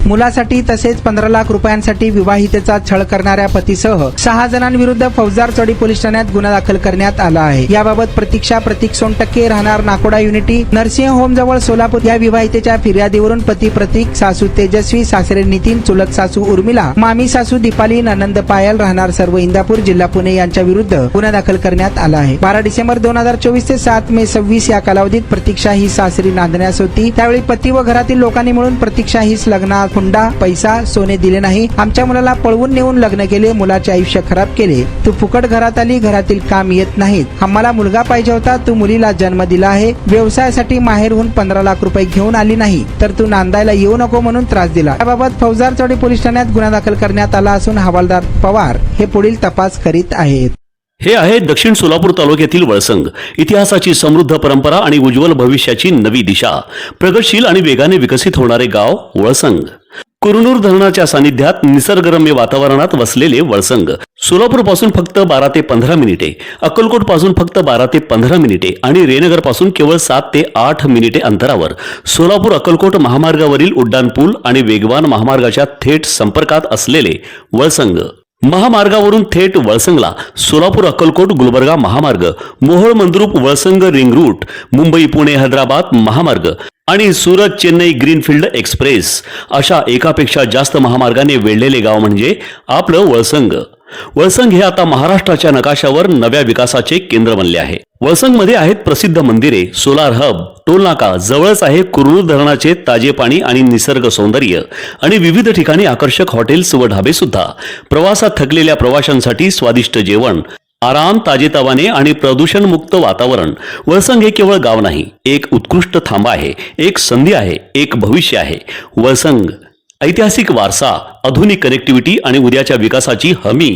मुलासाठी तसेच 15 लाख रुपयांसाठी विवाहितेचा छळ करणाऱ्या पतीसह 6 जणांविरुद्ध फौजदार चौडी पोलीस ठाण्यात गुन्हा दाखल करण्यात आला आहे। याबाबत प्रतीक्षा प्रतीक सोनटक्के राहणार नाकोडा युनिटी नर्सिंग होम जवळ सोलापूर या विवाहितेच्या फिर्यादीवरून पती प्रतीक, सासू तेजस्वी, सासरे नितीन, चुलत सासू उर्मिला, मामी सासू दीपाली, ननंद पायल राहणार सर्व इंदापूर जिल्हा पुणे यांच्या विरुद्ध गुन्हा दाखल करण्यात आला आहे। 12 डिसेंबर 2024 ते 7 मे 26 या कालावधीत प्रतीक्षा ही सासरी नांदण्यास होती। त्यावेळी पती व घरातील लोकांनी मिळून प्रतीक्षा हीच लग्नात हुंडा, पैसा, सोने दिले नाही, आमच्या मुलाला पळवून नेऊन लग्न केले, मुलाचे आयुष्य खराब केले, तू फुकट घरात आली, घरातील काम येत नाहीत, आम्हाला मुलगा पाहिजे होता, तू मुलीला जन्म दिला आहे, व्यवसायासाठी माहेरहून 15 लाख रुपये घेऊन आली नाही तर तू नांदायला येऊ नको म्हणून त्रास दिला। याबाबत फौजदार चौडी पोलीस ठाण्यात गुन्हा दाखल करण्यात आला असून हवालदार पवार हे पुढील तपास करीत आहेत। हे आहे दक्षिण सोलापूर तालुक्यातील वळसंग। इतिहासाची समृद्ध परंपरा आणि उज्ज्वल भविष्याची नवी दिशा, प्रगतशील आणि वेगाने विकसित होणारे गाव वळसंग। कुरनूर धरणाच्या सानिध्यात निसर्गरम्य वातावरणात वसलेले वळसंग सोलापूर पासून फक्त 12 ते 15 मिनिटे, अक्कलकोट पासून फक्त 12 ते 15 मिनिटे आणि रेनगर पासून केवळ 7 ते 8 मिनिटे अंतरावर सोलापूर अक्कलकोट महामार्गावरील उड्डाण पूल आणि वेगवान महामार्गाच्या थेट संपर्कात असलेले वळसंग। महामार्गावरून थेट वळसंगला सोलापूर अक्कलकोट गुलबर्गा महामार्ग, मोहोळ मंद्रुप वळसंग रिंग रूट, मुंबई पुणे हैदराबाद महामार्ग आणि सुरत चेन्नई ग्रीनफील्ड एक्सप्रेस अशा एकापेक्षा जास्त महामार्गाने वेढलेले गाव म्हणजे आपलं वळसंग। वळसंग हे आता महाराष्ट्राच्या नकाशावर नव्या विकासाचे केंद्र बनले आहे। वळसंग मध्ये आहेत प्रसिद्ध मंदिरे, सोलार हब, टोलनाका, जवळच आहे कुरनूर धरणाचे ताजे पाणी आणि निसर्ग सौंदर्य आणि विविध ठिकाणी आकर्षक हॉटेल्स व ढाबे सुद्धा। प्रवासात थकलेल्या प्रवाशांसाठी स्वादिष्ट जेवण, आराम, ताजेतवाने आणि प्रदूषण मुक्त वातावरण। वळसंग हे केवळ गाव नाही, एक उत्कृष्ट थांबा आहे, एक संधी आहे, एक भविष्य आहे। वळसंग ऐतिहासिक वारसा, आधुनिक कनेक्टिव्हिटी आणि उद्याच्या विकासाची हमी।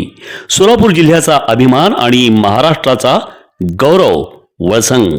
सोलापूर जिल्ह्याचा अभिमान आणि महाराष्ट्राचा गौरव। वळसंग।